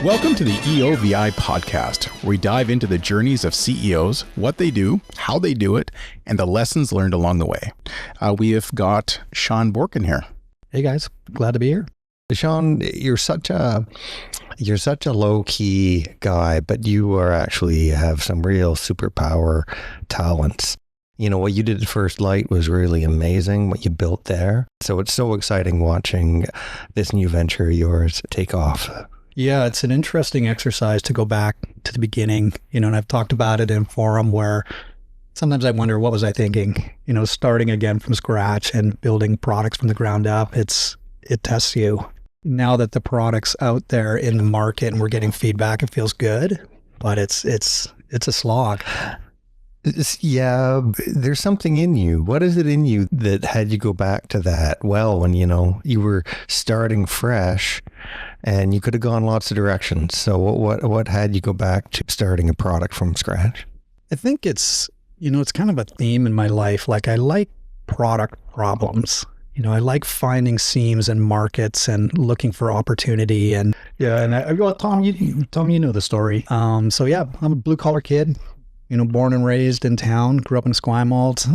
Welcome to the EOVI podcast, where we dive into the journeys of CEOs, what they do, how they do it, and the lessons learned along the way. We have got Sean Bourquin here. Hey guys, glad to be here. Sean, you're such a low key guy, but you are actually have some real superpower talents. You know, what you did at First Light was really amazing, what you built there. So it's so exciting watching this new venture of yours take off. Yeah, it's an interesting exercise to go back to the beginning, and I've talked about it in forum where sometimes I wonder, what was I thinking? Starting again from scratch and building products from the ground up, it tests you. Now that the product's out there in the market and we're getting feedback, it feels good, but it's a slog. Yeah, there's something in you. What is it in you that had you go back to that well when, you were starting fresh and you could have gone lots of directions? So what had you go back to starting a product from scratch? I think it's kind of a theme in my life. Like, I like product problems. I like finding seams in markets and looking for opportunity. And Tom, you know the story. So yeah, I'm a blue collar kid. Born and raised in town, grew up in Esquimalt,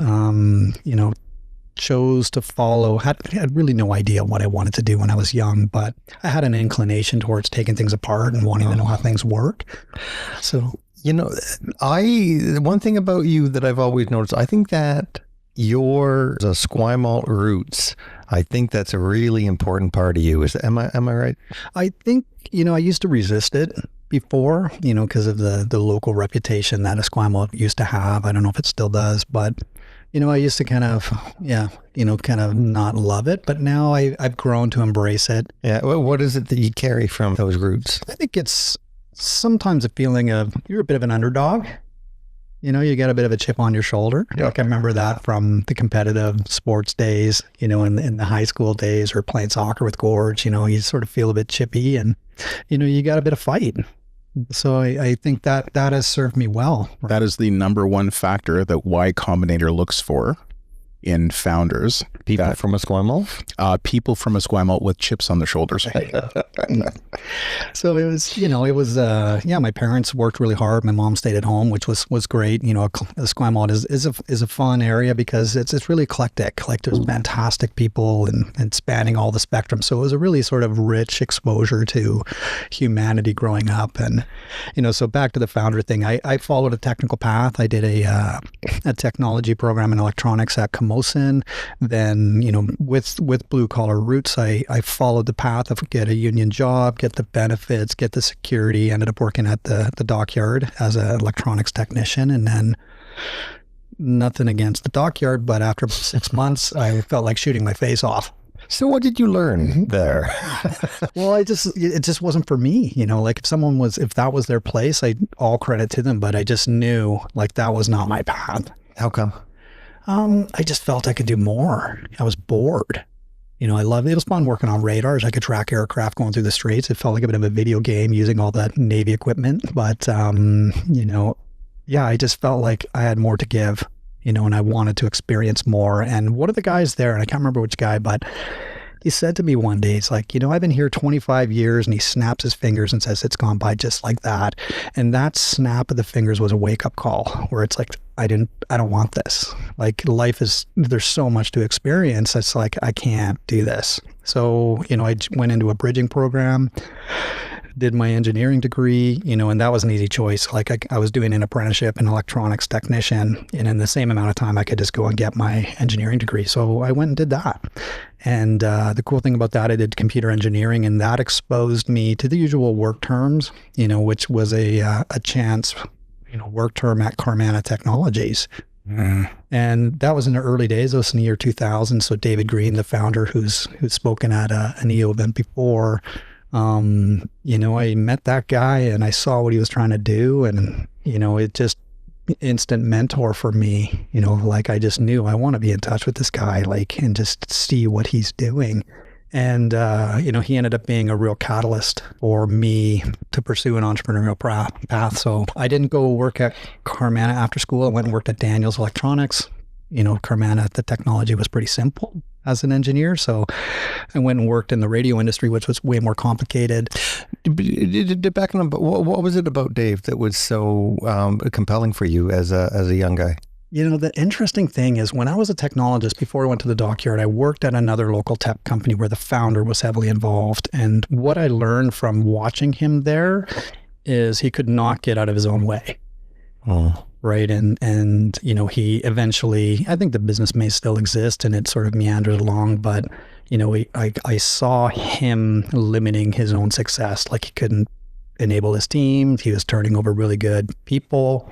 chose to follow, had really no idea what I wanted to do when I was young, but I had an inclination towards taking things apart and wanting to know how things work. So, one thing about you that I've always noticed, I think that your Esquimalt roots, I think that's a really important part of you. Am I right? I think, I used to resist it before, because of the local reputation that Esquimalt used to have. I don't know if it still does, but, I used to kind of not love it, but now I've grown to embrace it. Yeah. Well, what is it that you carry from those roots? I think it's sometimes a feeling of you're a bit of an underdog. You got a bit of a chip on your shoulder. Yeah. Like, I remember that from the competitive sports days, in the high school days, or playing soccer with Gorge. You sort of feel a bit chippy and, you got a bit of fight. So I think that has served me well. That is the number one factor that Y Combinator looks for in founders. People from Esquimalt? People from Esquimalt with chips on their shoulders. So my parents worked really hard. My mom stayed at home, which was great. Esquimalt is a fun area because it's really eclectic. Like, there's fantastic people and spanning all the spectrum. So it was a really sort of rich exposure to humanity growing up. And, so back to the founder thing, I followed a technical path. I did a technology program in electronics at Camosun. Then, with blue collar roots, I followed the path of get a union job, get the benefits, get the security. Ended up working at the dockyard as an electronics technician. And then, nothing against the dockyard, but after 6 months, I felt like shooting my face off. So what did you learn there? Well, it just wasn't for me. Like, if that was their place, all credit to them, but I just knew, like, that was not my path. How come? I just felt I could do more. I was bored. I loved it. It was fun working on radars. I could track aircraft going through the streets. It felt like a bit of a video game using all that Navy equipment. But, I just felt like I had more to give, and I wanted to experience more. And one of the guys there, and I can't remember which guy, but he said to me one day, he's like, I've been here 25 years, and he snaps his fingers and says, it's gone by just like that. And that snap of the fingers was a wake-up call where it's like, I don't want this. Like, there's so much to experience. It's like, I can't do this. So, I went into a bridging program, did my engineering degree, and that was an easy choice. Like, I was doing an apprenticeship in electronics technician, and in the same amount of time, I could just go and get my engineering degree. So I went and did that. And the cool thing about that, I did computer engineering, and that exposed me to the usual work terms, which was a chance, work term at Carmanah Technologies. Mm. And that was in the early days. It was in the year 2000. So David Green, the founder, who's spoken at an EO event before, I met that guy and I saw what he was trying to do, and, it just instant mentor for me, like, I just knew I want to be in touch with this guy, like, and just see what he's doing. And, he ended up being a real catalyst for me to pursue an entrepreneurial path. So I didn't go work at Carmanah after school. I went and worked at Daniels Electronics. Carmanah, the technology was pretty simple. as an engineer. So I went and worked in the radio industry, which was way more complicated. Back on, what was it about Dave that was so compelling for you as a young guy? You know, the interesting thing is when I was a technologist, before I went to the dockyard, I worked at another local tech company where the founder was heavily involved. And what I learned from watching him there is he could not get out of his own way. Oh. Right. And, you know, he eventually, I think the business may still exist and it sort of meandered along, but, you know, I saw him limiting his own success. Like he couldn't enable his team. He was turning over really good people.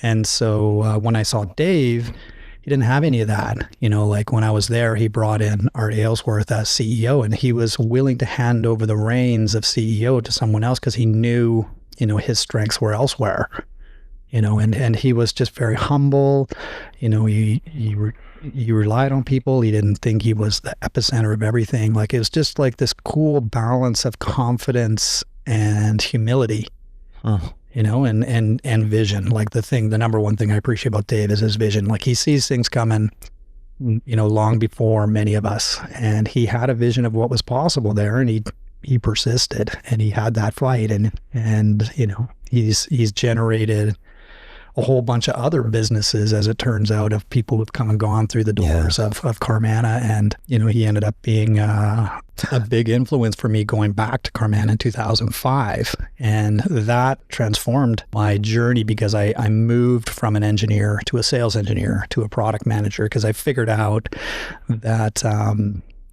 And so when I saw Dave, he didn't have any of that. You know, like when I was there, he brought in Art Aylesworth as CEO, and he was willing to hand over the reins of CEO to someone else because he knew, you know, his strengths were elsewhere. You know, and he was just very humble. You know, he relied on people. He didn't think he was the epicenter of everything. Like it was just like this cool balance of confidence and humility. You know, and vision. Like the number one thing I appreciate about Dave is his vision. Like he sees things coming, you know, long before many of us. And he had a vision of what was possible there, and he persisted, and he had that fight, and you know, he's generated a whole bunch of other businesses, as it turns out, of people who've come and gone through the doors of Carmanah. And, you know, he ended up being a big influence for me going back to Carmanah in 2005. And that transformed my journey because I moved from an engineer to a sales engineer to a product manager because I figured out that,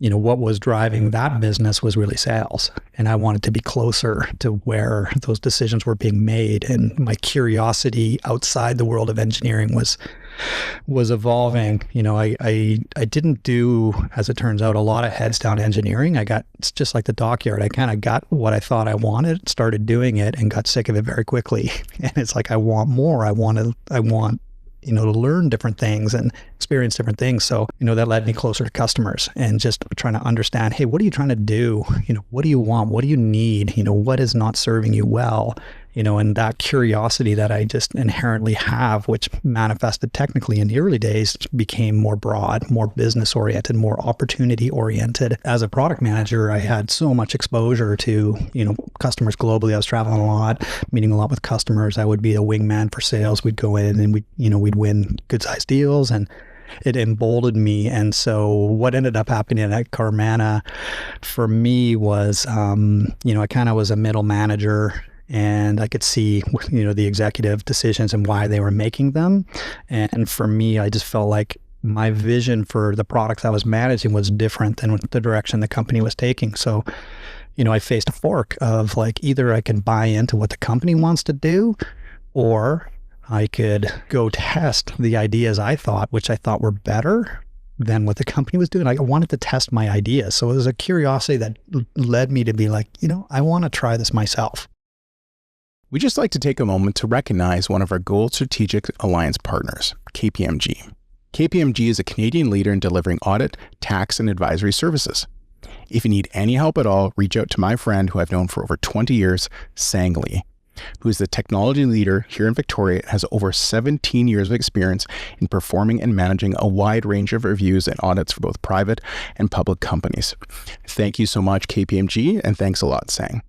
you know, what was driving that business was really sales. And I wanted to be closer to where those decisions were being made. And my curiosity outside the world of engineering was evolving. You know, I didn't do, as it turns out, a lot of heads down engineering. It's just like the dockyard. I kind of got what I thought I wanted, started doing it, and got sick of it very quickly. And it's like, I want more. I want, you know, to learn different things and experience different things. So, you know, that led me closer to customers and just trying to understand, hey, what are you trying to do? You know, what do you want? What do you need? You know, what is not serving you well? You know, and that curiosity that I just inherently have, which manifested technically in the early days, became more broad, more business oriented, more opportunity oriented. As a product manager, I had so much exposure to, you know, customers globally. I was traveling a lot, meeting a lot with customers. I would be a wingman for sales. We'd go in and we'd win good sized deals, and it emboldened me. And so what ended up happening at Carmanah for me was, you know, I kind of was a middle manager, and I could see, you know, the executive decisions and why they were making them. And for me, I just felt like my vision for the products I was managing was different than the direction the company was taking. So, you know, I faced a fork of like, either I can buy into what the company wants to do, or I could go test the ideas which I thought were better than what the company was doing. I wanted to test my ideas. So it was a curiosity that led me to be like, you know, I want to try this myself. We'd just like to take a moment to recognize one of our Gold Strategic Alliance partners, KPMG. KPMG is a Canadian leader in delivering audit, tax, and advisory services. If you need any help at all, reach out to my friend who I've known for over 20 years, Sang Lee, who is the technology leader here in Victoria and has over 17 years of experience in performing and managing a wide range of reviews and audits for both private and public companies. Thank you so much, KPMG, and thanks a lot, Sang.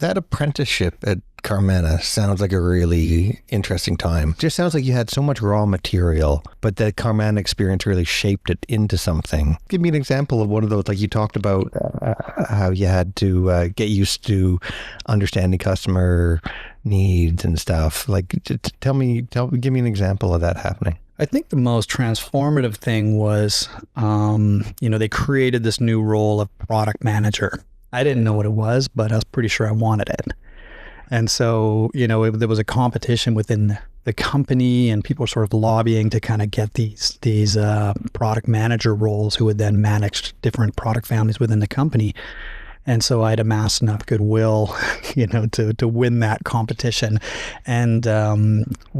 That apprenticeship at Carmanah sounds like a really interesting time. Just sounds like you had so much raw material, but the Carmanah experience really shaped it into something. Give me an example of one of those, like you talked about how you had to get used to understanding customer needs and stuff. Like, give me an example of that happening. I think the most transformative thing was, you know, they created this new role of product manager. I didn't know what it was, but I was pretty sure I wanted it. And so, you know, there was a competition within the company, and people were sort of lobbying to kind of get these product manager roles who would then manage different product families within the company. And so I'd amassed enough goodwill, you know, to win that competition. And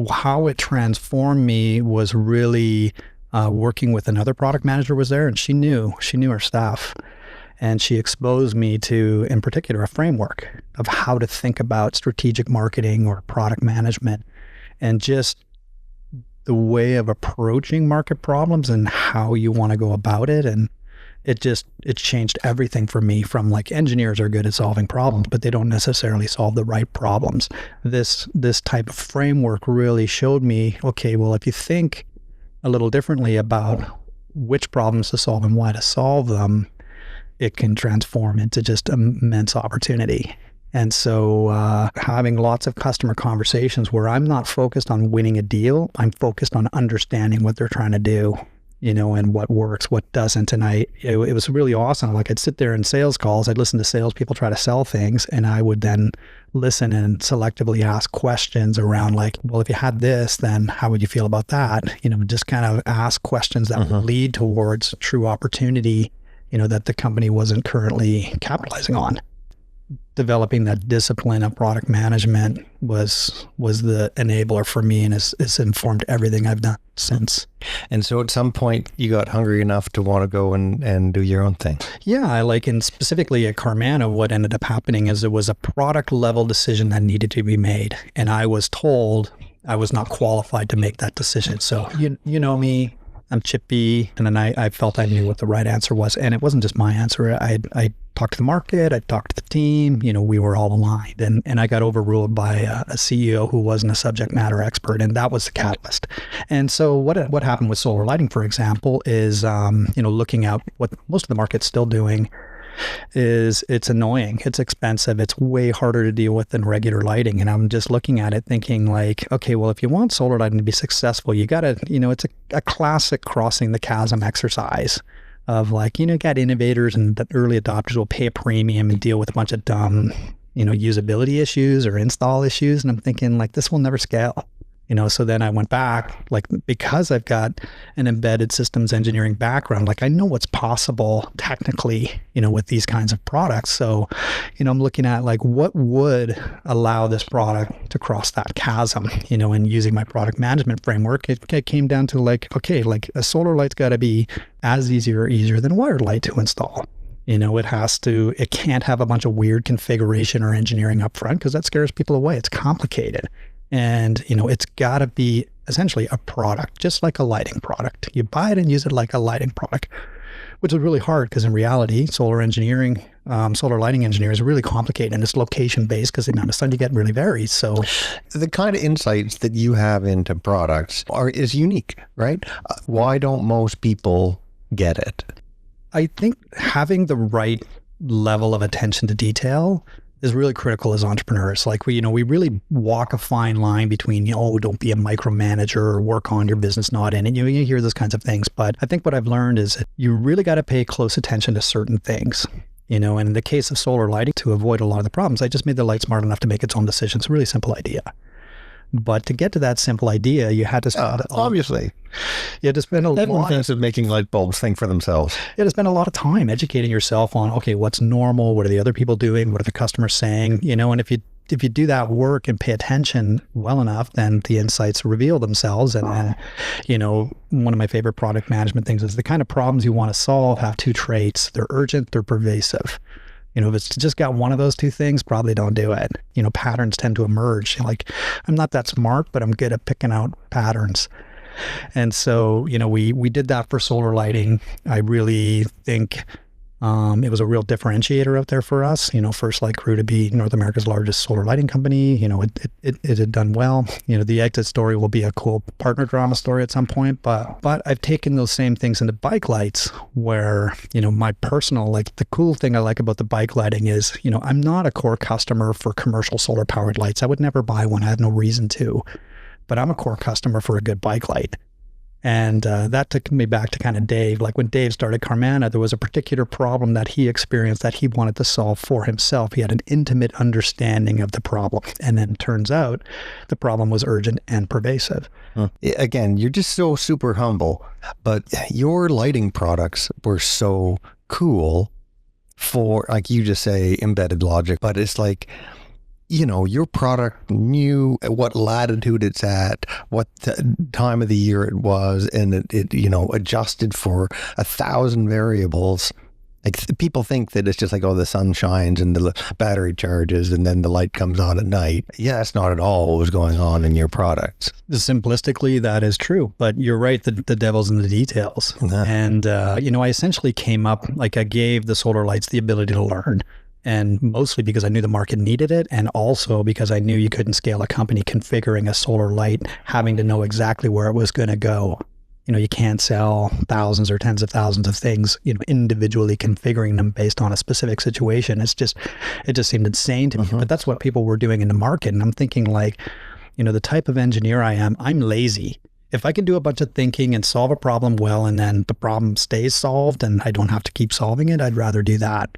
how it transformed me was really working with another product manager was there, and she knew her stuff. And she exposed me to, in particular, a framework of how to think about strategic marketing or product management, and just the way of approaching market problems and how you want to go about it. And it changed everything for me. From like, engineers are good at solving problems, but they don't necessarily solve the right problems. This type of framework really showed me, okay, well, if you think a little differently about which problems to solve and why to solve them, it can transform into just immense opportunity. And so having lots of customer conversations where I'm not focused on winning a deal, I'm focused on understanding what they're trying to do, and what works, what doesn't. And it was really awesome. Like, I'd sit there in sales calls, I'd listen to salespeople try to sell things, and I would then listen and selectively ask questions around like, well, if you had this, then how would you feel about that? Just kind of ask questions that would lead towards true opportunity, that the company wasn't currently capitalizing on. Developing that discipline of product management was the enabler for me, and it's informed everything I've done since. And so at some point you got hungry enough to want to go and do your own thing. Yeah, and specifically at Carmanah, what ended up happening is there was a product level decision that needed to be made. And I was told I was not qualified to make that decision. So you know me, I'm chippy, and then I felt I knew what the right answer was. And it wasn't just my answer. I talked to the market, I talked to the team, we were all aligned. And I got overruled by a CEO who wasn't a subject matter expert, and that was the catalyst. And so what happened with solar lighting, for example, is, looking at what most of the market's still doing, is it's annoying, it's expensive, it's way harder to deal with than regular lighting. And I'm just looking at it thinking like, okay, well, if you want solar lighting to be successful, you gotta, it's a classic crossing the chasm exercise of like, got innovators and the early adopters will pay a premium and deal with a bunch of dumb, usability issues or install issues. And I'm thinking like, this will never scale. So then I went back, like, because I've got an embedded systems engineering background, like I know what's possible technically, with these kinds of products. So, I'm looking at like, what would allow this product to cross that chasm, and using my product management framework, it came down to like, okay, like a solar light's got to be as easy or easier than a wired light to install. It can't have a bunch of weird configuration or engineering up front, because that scares people away. It's complicated. And, it's got to be essentially a product, just like a lighting product. You buy it and use it like a lighting product, which is really hard because in reality, solar lighting engineering is really complicated, and it's location-based because the amount of sun you get really varies. So the kind of insights that you have into products is unique, right? Why don't most people get it? I think having the right level of attention to detail is really critical as entrepreneurs. Like we really walk a fine line between, don't be a micromanager or work on your business, not in it. You hear those kinds of things. But I think what I've learned is you really got to pay close attention to certain things. And in the case of solar lighting, to avoid a lot of the problems, I just made the light smart enough to make its own decisions. It's a really simple idea. But to get to that simple idea, you had to spend obviously. You had to spend Everyone thinks of making light bulbs think for themselves. You had to spend a lot of time educating yourself on, okay, what's normal? What are the other people doing? What are the customers saying? And if you do that work and pay attention well enough, then the insights reveal themselves. And one of my favorite product management things is the kind of problems you want to solve have two traits. They're urgent, they're pervasive. If it's just got one of those two things, probably don't do it. Patterns tend to emerge. Like, I'm not that smart, but I'm good at picking out patterns. And so, we did that for solar lighting. I really think it was a real differentiator out there for us. First Light grew to be North America's largest solar lighting company. It had done well. The exit story will be a cool partner drama story at some point. But I've taken those same things into bike lights where, my personal, like the cool thing I like about the bike lighting is, I'm not a core customer for commercial solar powered lights. I would never buy one. I have no reason to. But I'm a core customer for a good bike light. And that took me back to kind of Dave. Like when Dave started Carmanah, there was a particular problem that he experienced that he wanted to solve for himself. He had an intimate understanding of the problem. And then it turns out the problem was urgent and pervasive. Again, you're just so super humble, but your lighting products were so cool for, like you just say, embedded logic, but it's like, your product knew what latitude it's at, what time of the year it was, and it adjusted for 1,000 variables. Like people think that it's just like, oh, the sun shines and the battery charges and then the light comes on at night. Yeah, that's not at all what was going on in your products. Simplistically, that is true. But you're right, the devil's in the details. And, I essentially came up, like I gave the solar lights the ability to learn. And mostly because I knew the market needed it, and also because I knew you couldn't scale a company configuring a solar light, having to know exactly where it was going to go. You can't sell thousands or tens of thousands of things, individually configuring them based on a specific situation. It just seemed insane to me. But that's what people were doing in the market. And I'm thinking like, the type of engineer I am, I'm lazy. If I can do a bunch of thinking and solve a problem well, and then the problem stays solved and I don't have to keep solving it, I'd rather do that.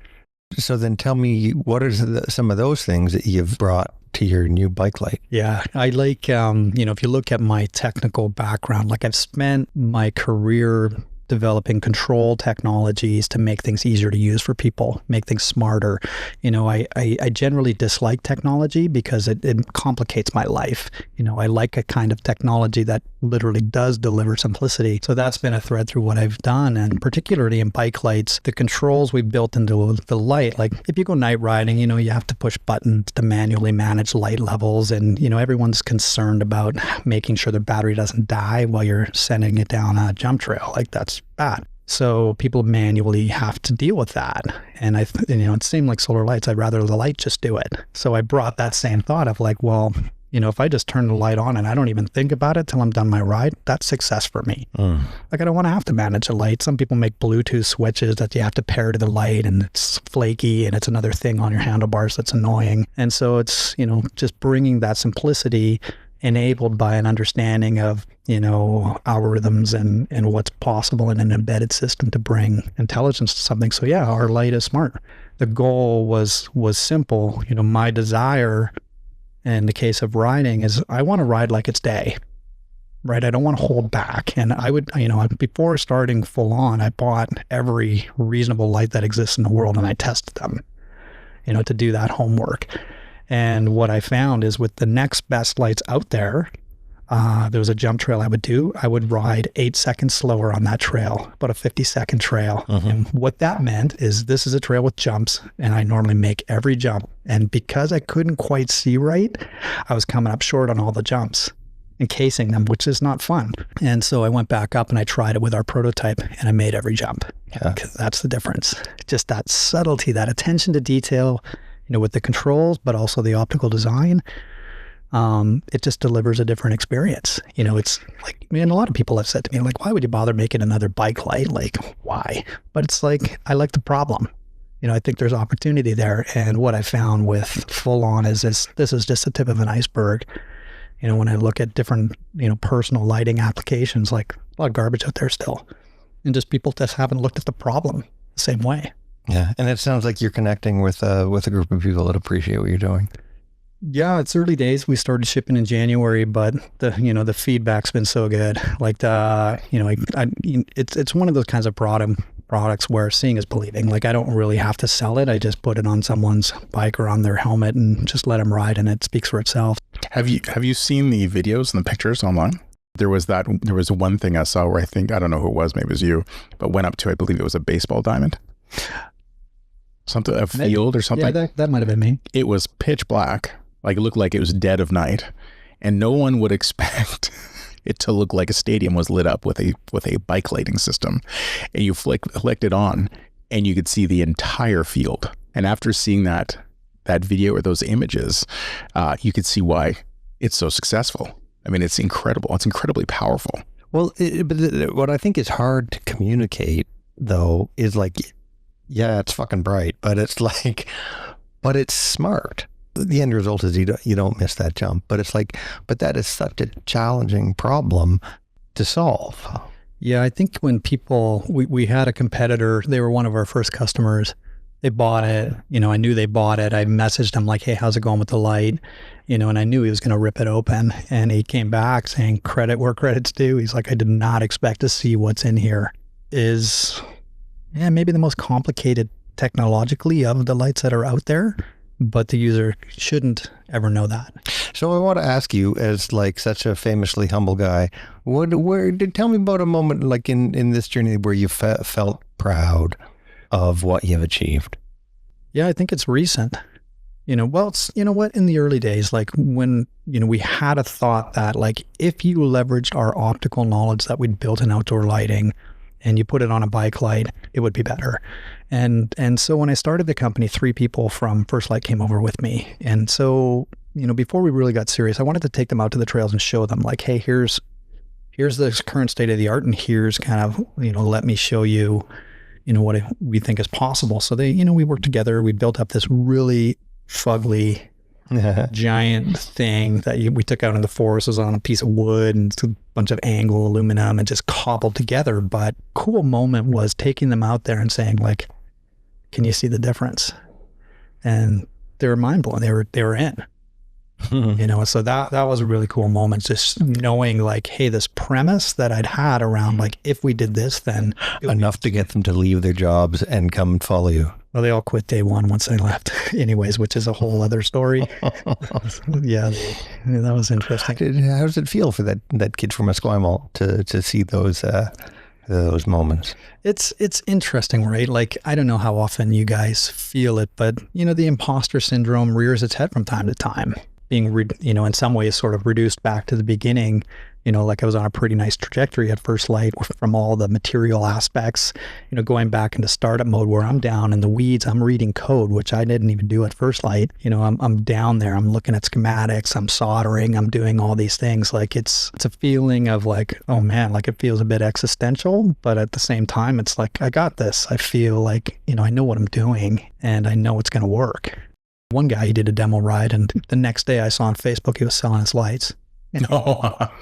So then tell me, what are some of those things that you've brought to your new bike light? Yeah, I like, if you look at my technical background, like I've spent my career developing control technologies to make things easier to use for people, make things smarter. I generally dislike technology because it complicates my life. I like a kind of technology that literally does deliver simplicity. So that's been a thread through what I've done. And particularly in bike lights, the controls we built into the light, like if you go night riding, you have to push buttons to manually manage light levels. And, everyone's concerned about making sure the battery doesn't die while you're sending it down a jump trail. Like that's bad. So people manually have to deal with that. And it seemed like solar lights, I'd rather the light just do it. So I brought that same thought of like, well, if I just turn the light on and I don't even think about it till I'm done my ride, that's success for me. Like I don't want to have to manage a light. Some people make Bluetooth switches that you have to pair to the light, and it's flaky and it's another thing on your handlebars that's annoying. And so it's, just bringing that simplicity enabled by an understanding of, algorithms and what's possible in an embedded system to bring intelligence to something. So yeah, our light is smart. The goal was simple. My desire in the case of riding is I want to ride like it's day, right? I don't want to hold back. And I would, before starting full on, I bought every reasonable light that exists in the world and I tested them, to do that homework. And what I found is with the next best lights out there, there was a jump trail I would do. I would ride 8 seconds slower on that trail, about a 50-second trail. And what that meant is this is a trail with jumps, and I normally make every jump. And because I couldn't quite see right, I was coming up short on all the jumps, encasing them, which is not fun. And so I went back up and I tried it with our prototype, and I made every jump. Yeah. 'Cause that's the difference. Just that subtlety, that attention to detail, with the controls, but also the optical design. It just delivers a different experience. It's like, a lot of people have said to me, like, why would you bother making another bike light? Like, why? But it's like, I like the problem. I think there's opportunity there. And what I found with full on is this is just the tip of an iceberg. When I look at different, personal lighting applications, like a lot of garbage out there still. And just people just haven't looked at the problem the same way. Yeah. And it sounds like you're connecting with a group of people that appreciate what you're doing. Yeah, it's early days. We started shipping in January, but the feedback's been so good. Like it's one of those kinds of products where seeing is believing. Like I don't really have to sell it. I just put it on someone's bike or on their helmet and just let them ride, and it speaks for itself. Have you seen the videos and the pictures online? There was one thing I saw where I don't know who it was, maybe it was you, but went up to, I believe it was a baseball diamond. Something, a field or something. Yeah, that might have been me. It was pitch black. Like it looked like it was dead of night, and no one would expect it to look like a stadium was lit up with a bike lighting system. And you flicked it on, and you could see the entire field. And after seeing that video or those images, you could see why it's so successful. I mean, it's incredible. It's incredibly powerful. Well, but what I think is hard to communicate though is like, yeah, it's fucking bright, but it's smart. The end result is you don't miss that jump, but it's like, but that is such a challenging problem to solve. Yeah, I think when we had a competitor, they were one of our first customers. They bought it, I knew they bought it. I messaged him like, hey, how's it going with the light? And I knew he was going to rip it open. And he came back saying, credit where credit's due. He's like, I did not expect to see what's in here. Is maybe the most complicated technologically of the lights that are out there, but the user shouldn't ever know that. So I want to ask you, as like such a famously humble guy, tell me about a moment like in this journey where you felt proud of what you've achieved? Yeah, I think it's recent. It's, in the early days, like when, we had a thought that like, if you leveraged our optical knowledge that we'd built in outdoor lighting and you put it on a bike light, it would be better. And so when I started the company, 3 people from First Light came over with me. And so, before we really got serious, I wanted to take them out to the trails and show them like, hey, here's the current state of the art, and here's kind of, let me show you, what we think is possible. So they, we worked together. We built up this really fugly giant thing that we took out in the forest. It was on a piece of wood and a bunch of angle aluminum and just cobbled together. But cool moment was taking them out there and saying like, can you see the difference? And they were mind blown. They were in. So that was a really cool moment, just knowing like, hey, this premise that I'd had around like, if we did this, then enough to get them to leave their jobs and come and follow you. Well, they all quit day one once they left anyways, which is a whole other story. Yeah, that was interesting. How does it feel for that kid from Esquimalt to see those moments? It's interesting, right? Like, I don't know how often you guys feel it, but the imposter syndrome rears its head from time to time, being, in some ways sort of reduced back to the beginning. Like I was on a pretty nice trajectory at First Light from all the material aspects, going back into startup mode where I'm down in the weeds, I'm reading code, which I didn't even do at First Light. I'm down there, I'm looking at schematics, I'm soldering, I'm doing all these things. Like it's a feeling of like, oh man, like it feels a bit existential, but at the same time, it's like, I got this. I feel like, I know what I'm doing and I know it's going to work. One guy, he did a demo ride, and the next day I saw on Facebook, he was selling his lights.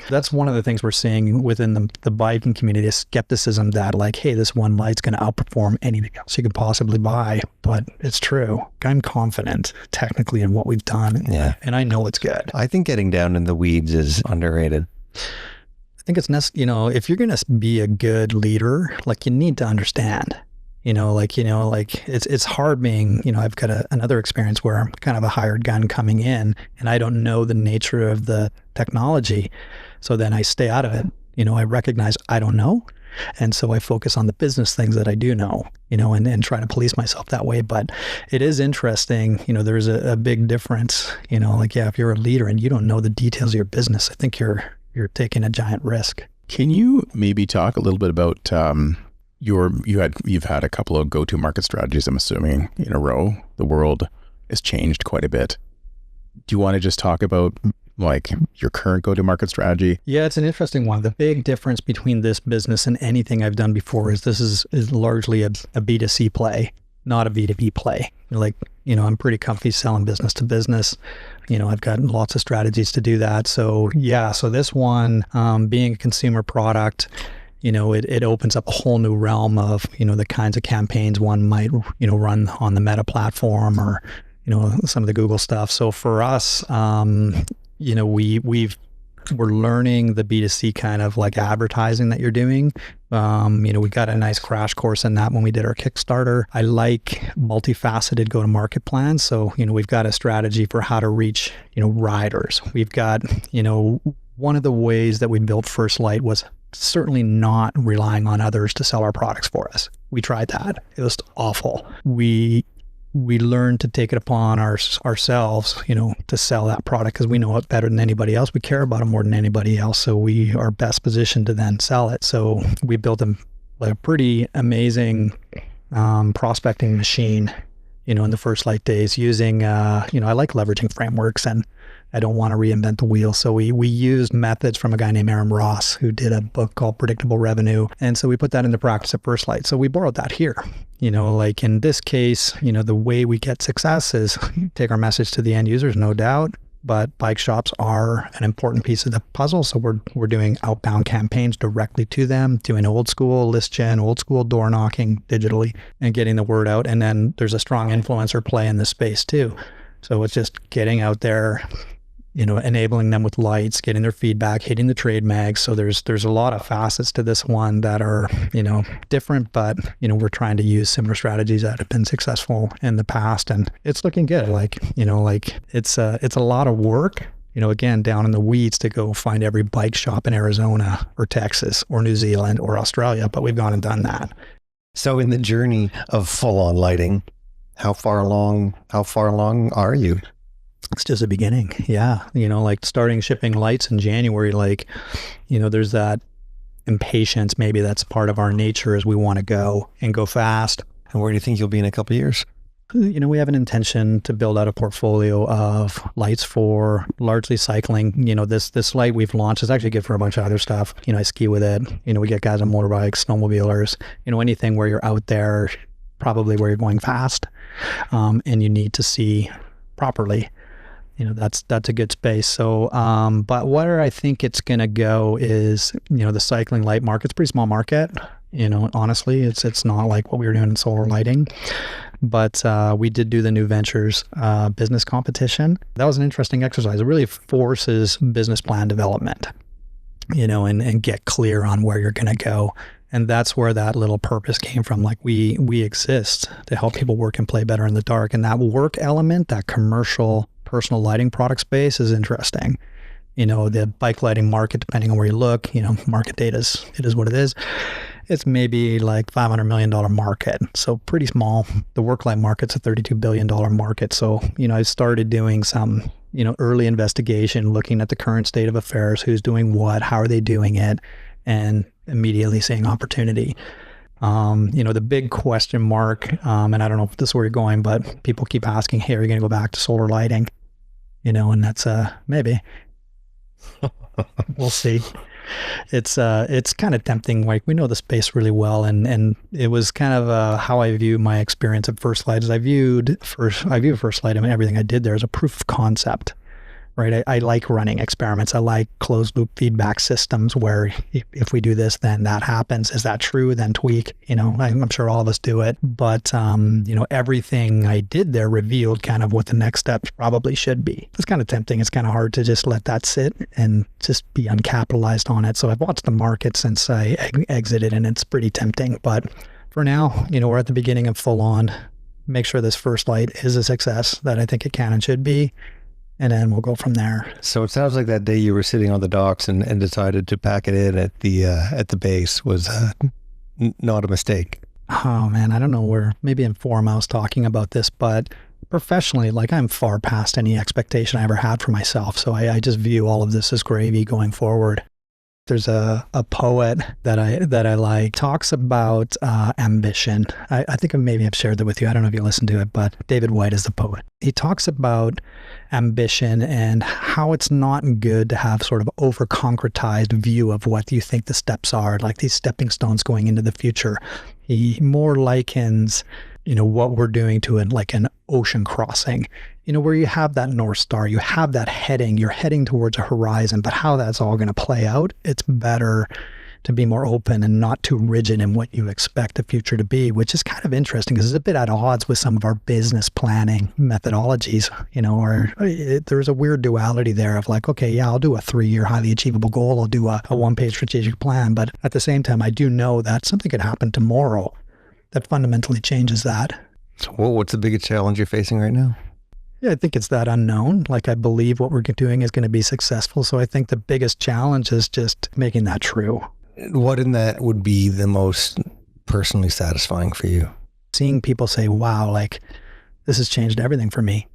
That's one of the things we're seeing within the biking community, is skepticism that like, hey, this one light's going to outperform anything else you could possibly buy. But it's true. I'm confident technically in what we've done. Yeah. And I know it's good. I think getting down in the weeds is underrated. I think it's if you're going to be a good leader, like you need to understand. It's hard being, I've got another experience where I'm kind of a hired gun coming in and I don't know the nature of the technology. So then I stay out of it. I recognize I don't know. And so I focus on the business things that I do know, and try to police myself that way. But it is interesting, there's a big difference, if you're a leader and you don't know the details of your business, I think you're taking a giant risk. Can you maybe talk a little bit about, you've had a couple of go-to market strategies, I'm assuming, in a row. The world has changed quite a bit. Do you want to just talk about like your current go-to market strategy? Yeah, it's an interesting one. The big difference between this business and anything I've done before is this is largely a B2C play, not a B2B play. Like, I'm pretty comfy selling business to business. I've got lots of strategies to do that. So yeah, so this one, being a consumer product, it opens up a whole new realm of, the kinds of campaigns one might, run on the Meta platform or, some of the Google stuff. So for us, we're learning the B2C kind of like advertising that you're doing. We got a nice crash course in that when we did our Kickstarter. I like multifaceted go-to-market plans. So, we've got a strategy for how to reach, riders. We've got, one of the ways that we built First Light was certainly not relying on others to sell our products for us. We tried that. It was awful. We learned to take it upon ourselves, to sell that product because we know it better than anybody else. We care about it more than anybody else. So we are best positioned to then sell it. So we built a pretty amazing prospecting machine, in the First Light days using, I like leveraging frameworks and I don't want to reinvent the wheel. So we used methods from a guy named Aaron Ross, who did a book called Predictable Revenue. And so we put that into practice at First Light. So we borrowed that here. Like in this case, the way we get success is take our message to the end users, no doubt. But bike shops are an important piece of the puzzle. So we're doing outbound campaigns directly to them, doing old school list gen, old school door knocking digitally, and getting the word out. And then there's a strong influencer play in this space too. So it's just getting out there, enabling them with lights, getting their feedback, hitting the trade mags. So there's a lot of facets to this one that are, different, but, we're trying to use similar strategies that have been successful in the past. And it's looking good. It's a lot of work, again, down in the weeds to go find every bike shop in Arizona or Texas or New Zealand or Australia, but we've gone and done that. So in the journey of full-on lighting, how far along are you? It's just a beginning. Yeah. Like starting shipping lights in January, like, there's that impatience. Maybe that's part of our nature, is we want to go and go fast. And where do you think you'll be in a couple of years? We have an intention to build out a portfolio of lights for largely cycling. This light we've launched is actually good for a bunch of other stuff. I ski with it. We get guys on motorbikes, snowmobilers, anything where you're out there, probably where you're going fast, and you need to see properly. That's a good space. So, but where I think it's going to go is, the cycling light market's a pretty small market. Honestly, it's not like what we were doing in solar lighting. But we did do the New Ventures business competition. That was an interesting exercise. It really forces business plan development, and get clear on where you're going to go. And that's where that little purpose came from. Like we exist to help people work and play better in the dark. And that work element, that commercial personal lighting product space, is interesting. The bike lighting market, depending on where you look, market data it is what it is. It's maybe like $500 million market. So pretty small. The work light market's a $32 billion market. So, I started doing some, early investigation, looking at the current state of affairs, who's doing what, how are they doing it, and immediately seeing opportunity. The big question mark, and I don't know if this is where you're going, but people keep asking, hey, are you going to go back to solar lighting? And that's maybe. We'll see. It's kind of tempting. Like, we know the space really well, and it was kind of how I view my experience at First Light. Is I view First Light, everything I did there as a proof of concept. Right. I like running experiments. I like closed loop feedback systems where if we do this, then that happens. Is that true? Then tweak. I'm sure all of us do it. But, everything I did there revealed kind of what the next steps probably should be. It's kind of tempting. It's kind of hard to just let that sit and just be uncapitalized on it. So I've watched the market since I exited, and it's pretty tempting. But for now, we're at the beginning of full on. Make sure this First Light is a success that I think it can and should be. And then we'll go from there. So it sounds like that day you were sitting on the docks and decided to pack it in at the base was not a mistake. Oh man, I don't know where, maybe in forum I was talking about this, but professionally, like, I'm far past any expectation I ever had for myself. So I just view all of this as gravy going forward. There's a poet that I like, talks about ambition. I think maybe I've shared that with you. I don't know if you listened to it, but David White is the poet. He talks about ambition and how it's not good to have sort of over-concretized view of what you think the steps are, like these stepping stones going into the future. He more likens, what we're doing to like an ocean crossing, where you have that North Star, you have that you're heading towards a horizon, but how that's all going to play out, it's better to be more open and not too rigid in what you expect the future to be, which is kind of interesting because it's a bit at odds with some of our business planning methodologies, there's a weird duality there of like, okay, yeah, I'll do a 3-year highly achievable goal. I'll do a 1-page strategic plan. But at the same time, I do know that something could happen tomorrow that fundamentally changes that. So what's the biggest challenge you're facing right now? Yeah, I think it's that unknown. Like, I believe what we're doing is going to be successful. So I think the biggest challenge is just making that true. What in that would be the most personally satisfying for you? Seeing people say, wow, like, this has changed everything for me.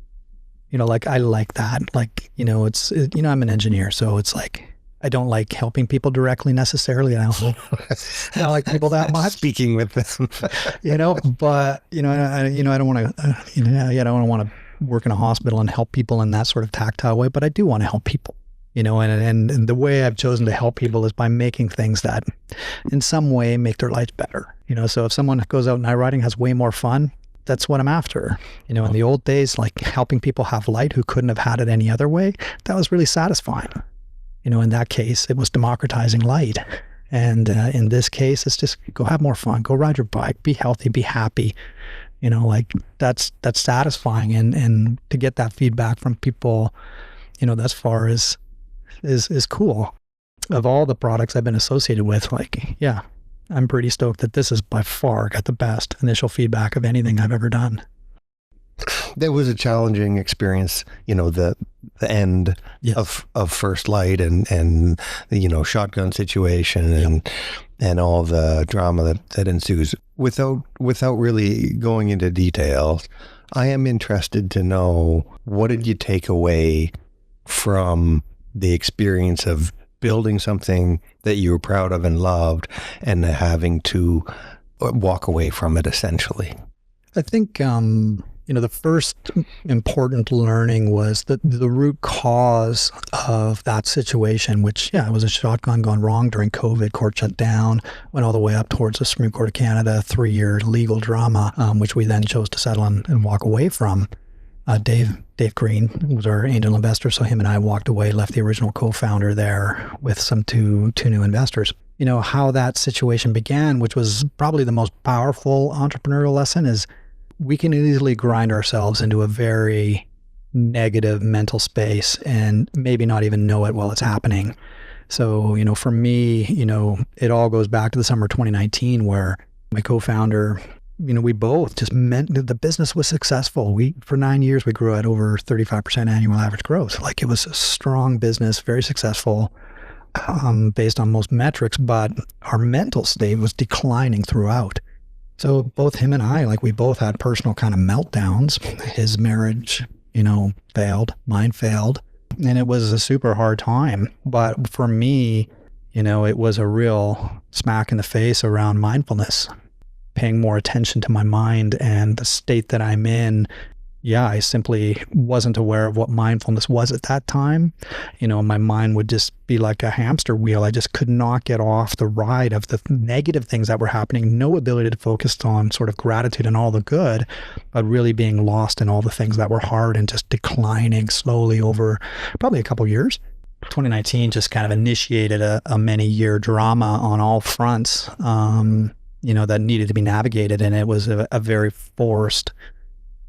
Like, I like that. Like, I'm an engineer, so it's like, I don't like helping people directly necessarily. I don't like people that much. Speaking with them, but I don't want to, I don't want to work in a hospital and help people in that sort of tactile way, but I do want to help people, and the way I've chosen to help people is by making things that in some way make their lives better. So if someone goes out night riding, has way more fun, that's what I'm after. In the old days, like helping people have light who couldn't have had it any other way, that was really satisfying. In that case, it was democratizing light. And in this case, it's just go have more fun, go ride your bike, be healthy, be happy. Like that's satisfying. And to get that feedback from people, thus far is cool. Of all the products I've been associated with, like, yeah, I'm pretty stoked that this has by far got the best initial feedback of anything I've ever done. There was a challenging experience, the end Yes. of First Light and shotgun situation and all the drama that ensues. Without really going into details, I am interested to know, what did you take away from the experience of building something that you were proud of and loved, and having to walk away from it, essentially? I think, the first important learning was that the root cause of that situation, which, it was a shotgun gone wrong during COVID, court shut down, went all the way up towards the Supreme Court of Canada, 3-year legal drama, which we then chose to settle and walk away from. Dave Green was our angel investor, so him and I walked away, left the original co-founder there with some two new investors. How that situation began, which was probably the most powerful entrepreneurial lesson, is we can easily grind ourselves into a very negative mental space and maybe not even know it while it's happening. So, for me, it all goes back to the summer of 2019, where my co-founder, we both just meant that the business was successful. For 9 years, we grew at over 35% annual average growth. Like, it was a strong business, very successful, based on most metrics, but our mental state was declining throughout. So both him and I, we both had personal kind of meltdowns. His marriage, failed, mine failed, and it was a super hard time. But for me, it was a real smack in the face around mindfulness, paying more attention to my mind and the state that I'm in. I simply wasn't aware of what mindfulness was at that time. My mind would just be like a hamster wheel. I just could not get off the ride of the negative things that were happening. No ability to focus on sort of gratitude and all the good, but really being lost in all the things that were hard and just declining slowly over probably a couple years. 2019 just kind of initiated a many-year drama on all fronts, that needed to be navigated. And it was a very forced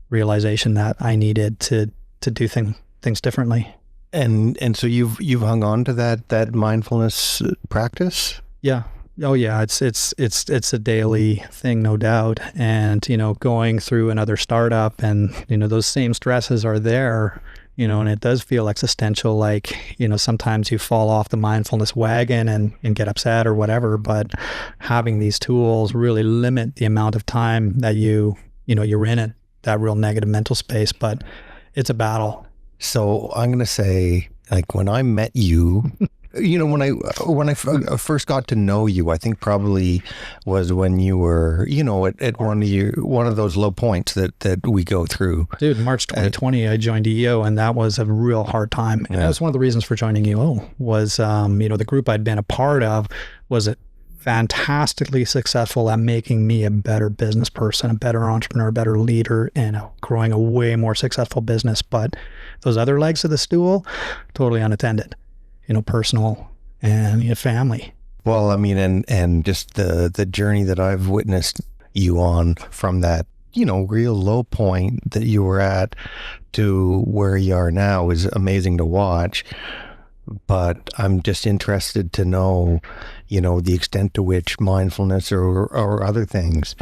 realization that I needed to do things differently. And so you've hung on to that mindfulness practice? Yeah. Oh yeah. It's a daily thing, no doubt. And, going through another startup and, those same stresses are there, and it does feel existential. Sometimes you fall off the mindfulness wagon and get upset or whatever, but having these tools really limit the amount of time that you're in it, that real negative mental space. But it's a battle. So I'm going to say, when I met you, when I first got to know you, I think probably was when you were, at one of those low points that we go through. Dude, March 2020, I joined EO, and that was a real hard time. And that was one of the reasons for joining EO was, the group I'd been a part of was fantastically successful at making me a better business person, a better entrepreneur, a better leader, and growing a way more successful business. But those other legs of the stool, totally unattended, personal and family. Well, I mean, and just the journey that I've witnessed you on from that, real low point that you were at to where you are now is amazing to watch. But I'm just interested to know, the extent to which mindfulness or other things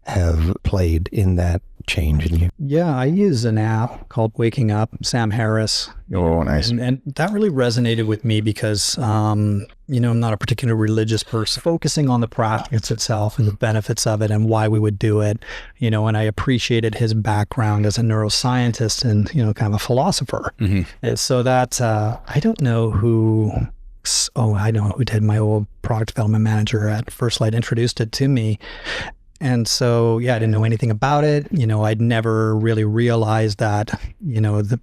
have played in that change in you. Yeah, I use an app called Waking Up, Sam Harris. Oh, nice. And that really resonated with me because, I'm not a particularly religious person. Focusing on the practice itself and the benefits of it and why we would do it, and I appreciated his background as a neuroscientist and, kind of a philosopher. Mm-hmm. So that, I don't know who... I know who did. My old product development manager at First Light introduced it to me. And so, I didn't know anything about it. I'd never really realized that,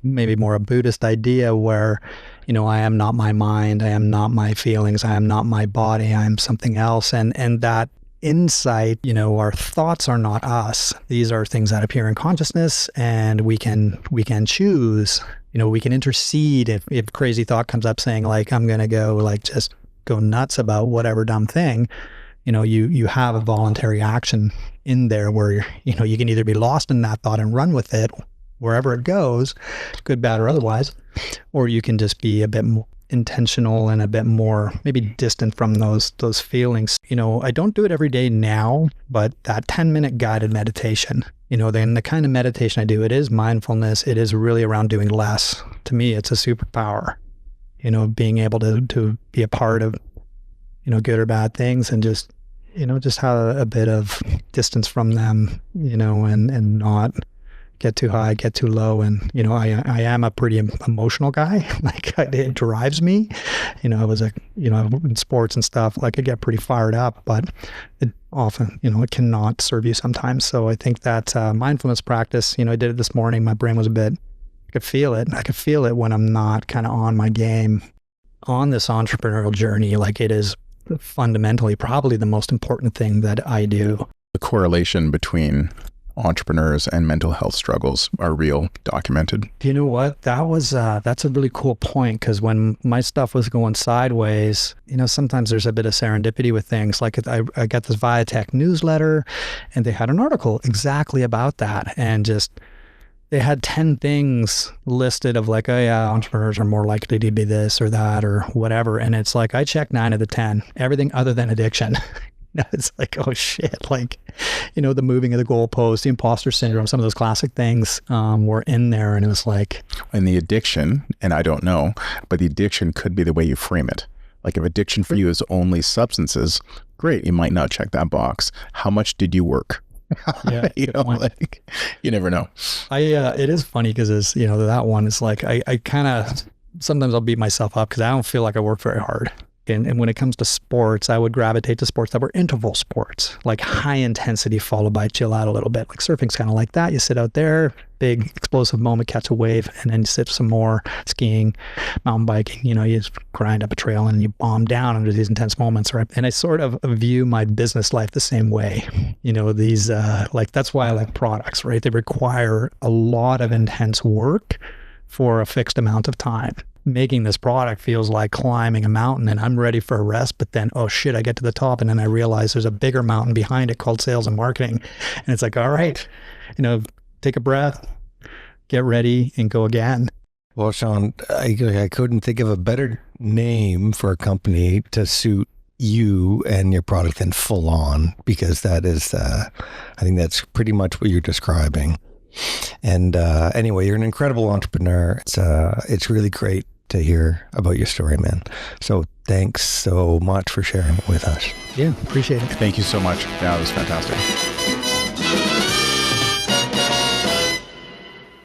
maybe more a Buddhist idea where, I am not my mind, I am not my feelings, I am not my body, I am something else. And that insight, our thoughts are not us. These are things that appear in consciousness, and we can choose. We can intercede if crazy thought comes up saying I'm going to go just go nuts about whatever dumb thing. You have a voluntary action in there where, you can either be lost in that thought and run with it wherever it goes, good, bad, or otherwise, or you can just be a bit more intentional and a bit more maybe distant from those feelings. I don't do it every day now, but that 10-minute guided meditation, then the kind of meditation I do, it is mindfulness. It is really around doing less. To me, it's a superpower, being able to be a part of, good or bad things, and just have a bit of distance from them, and not get too high, get too low. And, I am a pretty emotional guy. Like, it drives me. I was in sports and stuff, like, I get pretty fired up, but it often, it cannot serve you sometimes. So I think that mindfulness practice, I did it this morning. My brain was I could feel it. I could feel it when I'm not kind of on my game on this entrepreneurial journey. Like, it is fundamentally probably the most important thing that I do. The correlation between entrepreneurs and mental health struggles are real, documented. You know what? That's a really cool point, because when my stuff was going sideways, sometimes there's a bit of serendipity with things. Like, I got this Viatech newsletter, and they had an article exactly about that, and just they had 10 things listed of like, oh yeah, entrepreneurs are more likely to be this or that or whatever. And it's like, I checked 9 of the 10, everything other than addiction. It's like, oh shit, like, the moving of the goalpost, the imposter syndrome, some of those classic things were in there. And it was like. And the addiction, and I don't know, but the addiction could be the way you frame it. Like, if addiction for you is only substances, great, you might not check that box. How much did you work? Yeah, like, you never know. It is funny because it's, that one is like, I kind of, sometimes I'll beat myself up because I don't feel like I work very hard. And when it comes to sports, I would gravitate to sports that were interval sports, like high intensity followed by chill out a little bit. Like, surfing's kind of like that. You sit out there, big explosive moment, catch a wave, and then you sit some more. Skiing, mountain biking, you just grind up a trail and you bomb down under these intense moments, right? And I sort of view my business life the same way. These, that's why I like products, right? They require a lot of intense work for a fixed amount of time. Making this product feels like climbing a mountain, and I'm ready for a rest, but then, oh shit, I get to the top, and then I realize there's a bigger mountain behind it called sales and marketing. And it's like, all right, take a breath, get ready, and go again. Well, Sean, I couldn't think of a better name for a company to suit you and your product than Full On, because that is, I think that's pretty much what you're describing. And anyway, you're an incredible entrepreneur. It's really great to hear about your story, man. So thanks so much for sharing it with us. Yeah, appreciate it. Thank you so much. Yeah, it was fantastic.